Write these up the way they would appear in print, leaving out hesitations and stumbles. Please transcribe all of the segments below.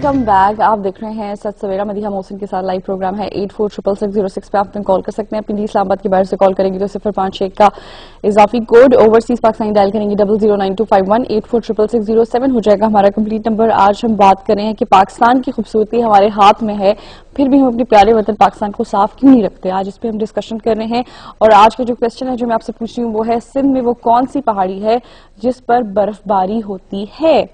Welcome back. آپ دیکھ رہے ہیں سچ سویرا. مدیحہ محسن کے ساتھ لائیو پروگرام ہے. 846606 پہ آپ کال کر سکتے ہیں. پنڈی اسلام آباد کے باہر سے کال کریں گے تو 056 کا اضافی کوڈ. اوورسیز پاکستانی ڈائل کریں گے 009251 84660607 ہو جائے گا ہمارا کمپلیٹ نمبر. آج ہم بات کریں ہیں کہ پاکستان کی خوبصورتی ہمارے ہاتھ میں ہے, پھر بھی ہم اپنے پیارے وطن پاکستان کو صاف کیوں نہیں رکھتے. آج اس پہ ہم ڈسکشن کر رہے ہیں. اور آج کا جو کویسچن ہے جو میں آپ سے پوچھ رہی ہوں وہ ہے, سندھ میں وہ کون سی پہاڑی ہے جس پر برف باری ہوتی ہے؟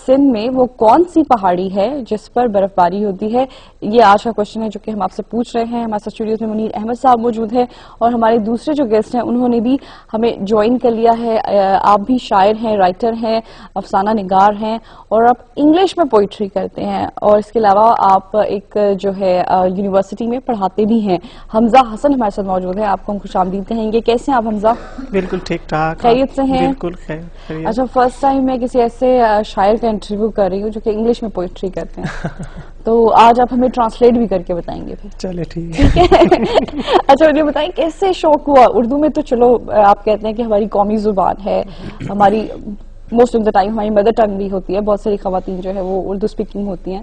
سندھ میں وہ کون سی پہاڑی ہے جس پر برف باری ہوتی ہے؟ یہ آج کا کوشچن ہے جو کہ ہم آپ سے پوچھ رہے ہیں. ہمارے اسٹوڈیوز میں منیر احمد صاحب موجود ہیں اور ہمارے دوسرے جو گیسٹ ہیں انہوں نے بھی ہمیں جوائن کر لیا ہے. آپ بھی شاعر ہیں, رائٹر ہیں, افسانہ نگار ہیں اور آپ انگلش میں پوئٹری کرتے ہیں اور اس کے علاوہ آپ ایک جو ہے یونیورسٹی میں پڑھاتے بھی ہیں. حمزہ حسن ہمارے ساتھ موجود ہیں. آپ کو ہم خوش آمدید کہیں گے. کیسے ہیں آپ حمزہ؟ بالکل ٹھیک ٹھاک, خیریت سے ہیں؟ بالکل خیریت. اچھا, فرسٹ ٹائم میں کسی ایسے شاعر کا انٹرویو کر رہی ہوں جو کہ انگلش میں پوئٹری کرتے ہیں, تو آج آپ ہمیں ٹرانسلیٹ بھی کر کے بتائیں گے پھر. چلے ٹھیک ہے. اچھا مجھے بتائیں کیسے شوق ہوا؟ اردو میں تو چلو آپ کہتے ہیں کہ ہماری قومی زبان ہے, ہماری موسٹ آف دا ٹائم ہماری مدر ٹنگ بھی ہوتی ہے, بہت ساری خواتین جو ہے وہ اردو اسپیکنگ ہوتی ہیں,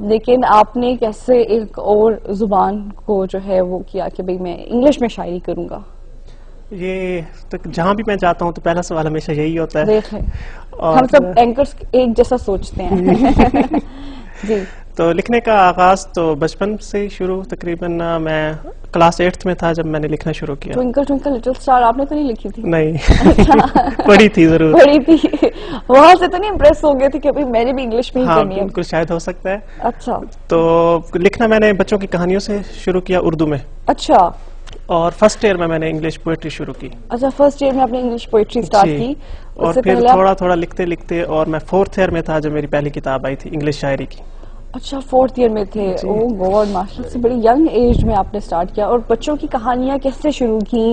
لیکن آپ نے کیسے ایک اور زبان کو جو ہے وہ کیا کہ بھئی میں انگلش میں شاعری کروں گا؟ یہ تو جہاں بھی میں جاتا ہوں تو پہلا سوال ہمیشہ یہی ہوتا ہے. دیکھیں ہم سب اینکرز ایک جیسا سوچتے ہیں. جی, تو لکھنے کا آغاز تو بچپن سے ہی شروع, تقریباً میں کلاس 8th میں تھا جب میں نے لکھنا شروع کیا. ٹوئنکل ٹوئنکل لٹل اسٹار آپ نے تو نہیں لکھی تھی؟ نہیں, پڑھی تھی ضرور. پڑھی تھی, وہاں سے تو نہیں امپریس ہو گئے تھے کہ ابھی میں نے بھی انگلش میں ہی ہاں کرنی ہے؟ بالکل, شاید ہو سکتا ہے. اچھا, تو لکھنا میں نے بچوں کی کہانیوں سے شروع کیا اردو میں, اچھا, اور فرسٹ ایئر میں نے انگلش پوئٹری شروع کی. اچھا, فرسٹ ایئر میں آپ نے انگلش پوئٹری سٹارٹ کی, اور پھر تھوڑا تھوڑا لکھتے لکھتے, اور میں 4th ایئر میں تھا جب میری پہلی کتاب آئی تھی انگلش شاعری کی. اچھا, 4th ایئر میں تھے. او گاڈ, ماشاءاللہ سے بڑی ینگ ایج میں آپ نے سٹارٹ کیا. اور بچوں کی کہانیاں کیسے شروع کی؟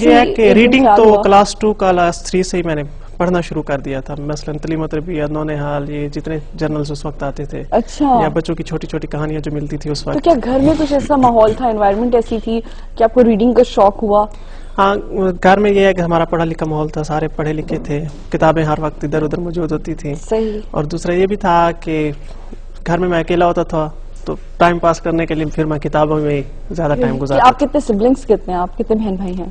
یہ ہے کہ ریڈنگ تو کلاس 2 کلاس 3 سے ہی میں نے پڑھنا شروع کر دیا تھا. مثلاً تعلیم و تربیت, نونہال, یہ جتنے جرنلز اس وقت آتے تھے, اچھا, یا بچوں کی چھوٹی چھوٹی کہانیاں جو ملتی تھی اس وقت. تو کیا گھر میں کچھ ایسا ماحول تھا, انوائرمنٹ ایسی تھی کہ آپ کو ریڈنگ کا شوق ہوا؟ ہاں, گھر میں یہ ہے کہ ہمارا پڑھا لکھا ماحول تھا, سارے پڑھے لکھے تھے, کتابیں ہر وقت ادھر ادھر موجود ہوتی تھیں. صحیح. اور دوسرا یہ بھی تھا کہ گھر میں اکیلا ہوتا تھا تو ٹائم پاس کرنے کے لیے پھر میں کتابوں میں زیادہ ٹائم گزارتا. آپ کتنے سبلنگس کتنے ہیں؟ آپ کتنے بہن بھائی ہیں؟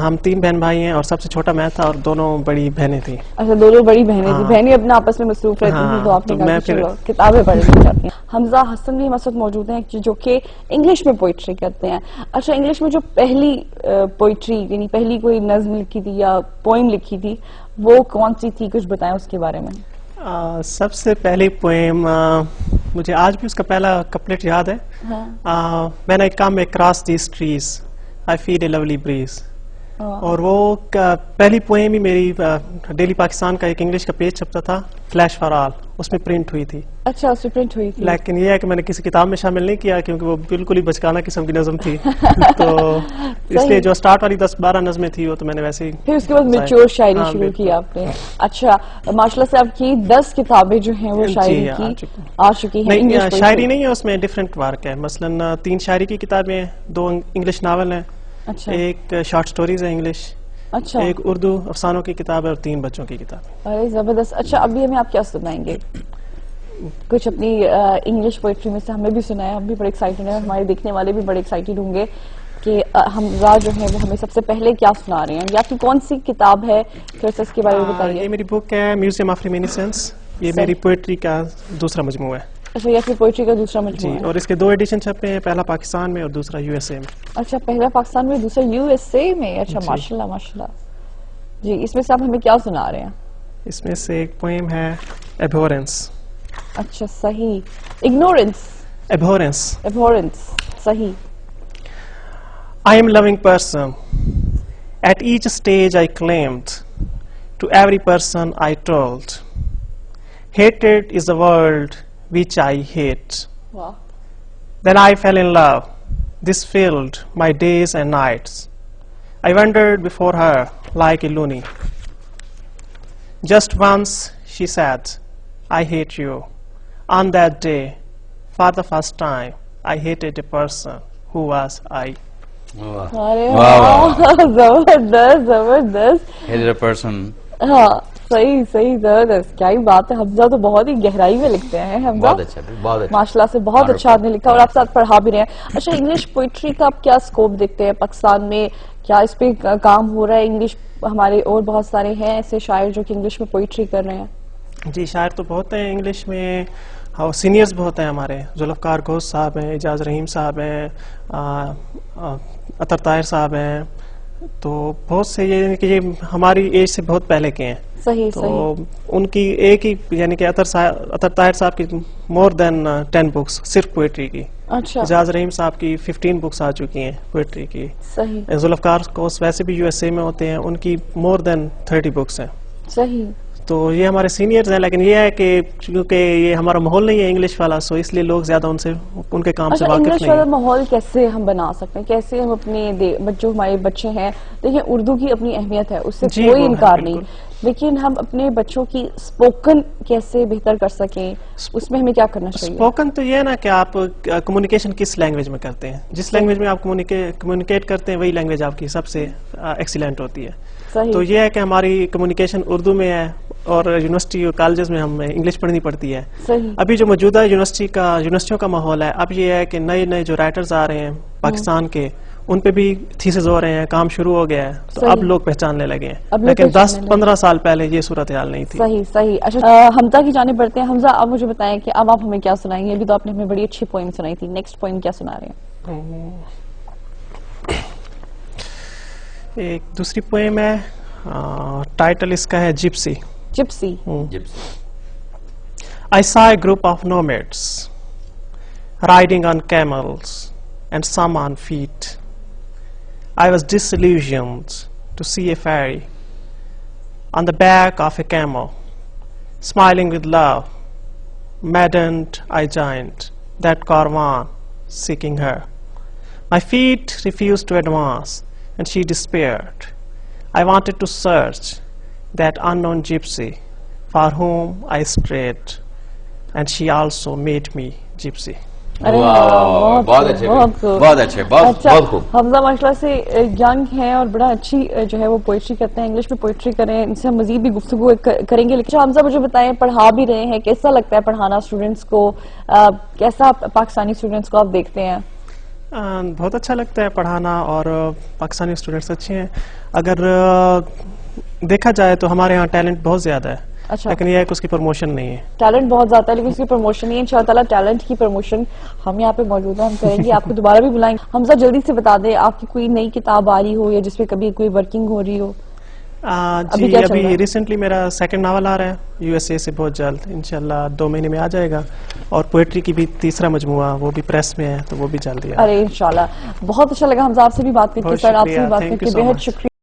ہم 3 بہن بھائی ہیں اور سب سے چھوٹا میں تھا اور دونوں بڑی بہنیں تھیں. اچھا, دونوں بڑی بہنیں تھیں. بہنیں اپنا آپس میں مصروف رہتی تھیں تو آپ نے کہا کہ چلو کتابیں پڑھنا چاہتی ہیں. حمزہ حسن بھی ہمارے ساتھ موجود ہیں جو کہ انگلش میں پوئٹری کرتے ہیں. اچھا, انگلش میں جو پہلی پوئٹری یعنی پہلی کوئی نظم لکھی تھی یا پوئم لکھی تھی وہ کون سی تھی؟ کچھ بتائیں اس کے بارے میں. سب سے پہلی پوئم مجھے آج بھی اس کا پہلا کپلیٹ یاد ہے. میں نے ایک کام میں cross these trees I feel a lovely breeze, اور وہ پہلی پوئم ہی میری ڈیلی پاکستان کا ایک انگلش کا پیج چھپتا تھا, فلیش فار آل, اس میں پرنٹ ہوئی تھی. اچھا, اس میں پرنٹ ہوئی تھی. لیکن یہ ہے کہ میں نے کسی کتاب میں شامل نہیں کیا کیونکہ وہ بالکل ہی بچکانہ قسم کی نظم تھی. تو اس لیے جو سٹارٹ والی 10-12 نظمیں تھی وہ تو میں نے ویسے ہی, پھر اس کے بعد میچور شاعری شروع کی آپ نے. اچھا, ماشاءاللہ سے آپ کی 10 کتابیں جو ہیں وہ شاعری کی آ چکی ہیں. نہیں, شاعری نہیں ہے, اس میں ڈفرینٹ ورک ہے. مثلاً 3 شاعری کی کتابیں, 2 انگلش ناول ہیں, ایک شارٹ سٹوریز ہے انگلش, اچھا, ایک اردو افسانوں کی کتاب ہے, اور 3 بچوں کی کتاب. ارے زبردست. اچھا, ابھی ہمیں آپ کیا سنائیں گے؟ کچھ اپنی انگلش پوئٹری میں سے ہمیں بھی سنائیں. ہم بھی بڑے ایکسائٹڈ ہیں, ہمارے دیکھنے والے بھی بڑے ایکسائٹڈ ہوں گے کہ حمزہ جو ہے وہ ہمیں سب سے پہلے کیا سنا رہے ہیں. یا آپ کی کون سی کتاب ہے, تھوڑا سا اس کے بارے میں بتائیے. یہ میری بک ہے میوزیم آف ریمینیسنس. یہ میری پوئٹری کا دوسرا مجموعہ ہے. اچھا, یہ پوئٹری کا دوسرا مجموعہ ہے. اور اس کے 2 ایڈیشن چھپے ہیں, پہلا پاکستان میں اور دوسرا یو ایس اے میں. اچھا, پہلا پاکستان میں, دوسرا یو ایس اے میں. اچھا, ماشاءاللہ ماشاءاللہ. جی, اس میں سے آپ ہمیں کیا سنا رہے ہیں؟ اس میں سے ایک پوئم ہے ایبہورنس. اچھا, صحیح. اگنورنس. ایبہورنس. ایبہورنس, صحیح. I am loving person. At each stage I claimed. To every person I told. Hatred is the world which I hate. Wow. Then I fell in love. This filled my days and nights. I wandered before her like a loony. Just once she said, I hate you. On that day, for the first time, I hated a person who was I. ارے واہ, زبردست زبردست. Hated a person. ہاں, صحیح صحیح زبردست, کیا ہی بات ہے. حمزہ تو بہت ہی گہرائی میں لکھتے ہیں. حمزہ بہت اچھا, بہت اچھا ماشاء اللہ سے بہت اچھا آپ نے لکھا اور آپ ساتھ پڑھا بھی رہے ہیں. اچھا, انگلش پوئٹری کا آپ کیا اسکوپ دیکھتے ہیں پاکستان میں؟ کیا اس پہ کام ہو رہا ہے؟ انگلش ہمارے اور بہت سارے ہیں ایسے شاعر جو کہ انگلش میں پوئٹری کر رہے ہیں. جی شاعر تو بہت ہیں انگلش میں, اور سینئرز بہت ہیں ہمارے. ذوالفقار گھوش صاحب ہیں, اعجاز رحیم صاحب ہیں, عطر طاہر صاحب ہیں. تو بہت سے یہ کہ یہ ہماری ایج سے بہت پہلے کے ہیں. صحیح تو صحیح. ان کی ایک ہی یعنی کہ عطر طاہر صاحب کی مور دین 10 بکس صرف پوئٹری کی. اچھا اعجاز رحیم صاحب کی 15 بکس آ چکی ہیں پوئٹری کی. صحیح ذوالفقار گھوش ویسے بھی یو ایس اے میں ہوتے ہیں, ان کی مور دین 30 بکس ہیں. صحیح. تو یہ ہمارے سینئرز ہیں, لیکن یہ ہے کہ چونکہ یہ ہمارا ماحول نہیں ہے انگلش والا, سو اس لیے لوگ زیادہ ان کے کام سے اچھا, واقف انگلش نہیں والا ہیں. ماحول کیسے ہم بنا سکتے ہیں؟ کیسے ہم اپنے جو ہمارے بچے ہیں, دیکھیں اردو کی اپنی اہمیت ہے, اس سے جی, کوئی وہ ہے, انکار نہیں, بالکل. لیکن ہم اپنے بچوں کی اسپوکن کیسے بہتر کر سکیں, اس میں ہمیں کیا کرنا چاہیے؟ اسپوکن تو یہ ہے نا کہ آپ کمیونیکیشن کس لینگویج میں کرتے ہیں. جس لینگویج میں آپ کمیونیکیٹ کرتے ہیں وہی لینگویج آپ کی سب سے ایکسیلنٹ ہوتی ہے. تو یہ ہے کہ ہماری کمیونیکیشن اردو میں ہے, اور یونیورسٹی اور کالجز میں ہمیں انگلش پڑھنی پڑتی ہے. ابھی جو موجودہ یونیورسٹیوں کا ماحول ہے, اب یہ ہے کہ نئے جو رائٹرز آ رہے ہیں پاکستان کے, ان پہ بھی تھیسز ہو رہے ہیں, کام شروع ہو گیا ہے. تو اب لوگ پہچاننے لگے ہیں, لیکن 10-15 سال پہلے یہ صورتحال نہیں تھی. صحیح صحیح. اچھا, حمزہ کی جانب بڑھتے ہیں. حمزہ, آپ مجھے بتائیں کہ اب آپ ہمیں کیا سنائیں گے؟ ابھی تو آپ نے ہمیں بڑی اچھی پوئم سنائی تھی, نیکسٹ پوئم کیا سنا رہے ہیں؟ ایک دوسری پوئم ہے, ٹائٹل اس کا ہے gypsy. Gypsy. I saw a group of nomads riding on camels and some on feet. I was disillusioned to see a fairy on the back of a camel, smiling with love. Maddened, I joined that caravan, seeking her. My feet refused to advance, and she despaired. I wanted to search that unknown gypsy for whom I strayed, and she also made me gypsy. بہت اچھے, بہت اچھے, بہت خوب. حمزہ ماشاء اللہ سے young ہیں اور بڑا اچھی جو ہے وہ پوئٹری کرتے ہیں, انگلش میں پوئٹری کریں, ان سے ہم مزید بھی گفتگو کریں گے. لیکن حمزہ مجھے بتائیں, پڑھا بھی رہے ہیں, کیسا لگتا ہے پڑھانا اسٹوڈنٹس کو؟ کیسا پاکستانی اسٹوڈنٹس کو آپ دیکھتے ہیں؟ بہت اچھا لگتا ہے پڑھانا, اور پاکستانی اسٹوڈنٹس اچھے ہیں. اگر دیکھا جائے تو ہمارے ہاں ٹیلنٹ بہت زیادہ ہے. اچھا, لیکن یہ ہے کہ اس کی پروموشن نہیں ہے. ٹیلنٹ بہت زیادہ ہے لیکن اس کی پروموشن نہیں ہے. انشاءاللہ تعالیٰ ٹیلنٹ کی پروموشن ہم یہاں پہ موجود ہیں, ہم کریں گے, آپ کو دوبارہ بھی بلائیں گے. حمزہ جلدی سے بتا دیں, آپ کی کوئی نئی کتاب آ رہی ہو یا جس پہ کبھی کوئی ورکنگ ہو رہی ہو؟ جی, ابھی ریسنٹلی میرا سیکنڈ ناول آ رہا ہے یو ایس اے سے, بہت جلد انشاءاللہ 2 مہینے میں آ جائے گا. اور پوئٹری کی بھی تیسرا مجموعہ, وہ بھی پریس میں ہے, تو وہ بھی جلدی ہے. ارے انشاءاللہ. بہت اچھا لگا حمزہ آپ سے بھی بات کر کے سر, آپ سے بھی بات کر کے بے حد شکریہ.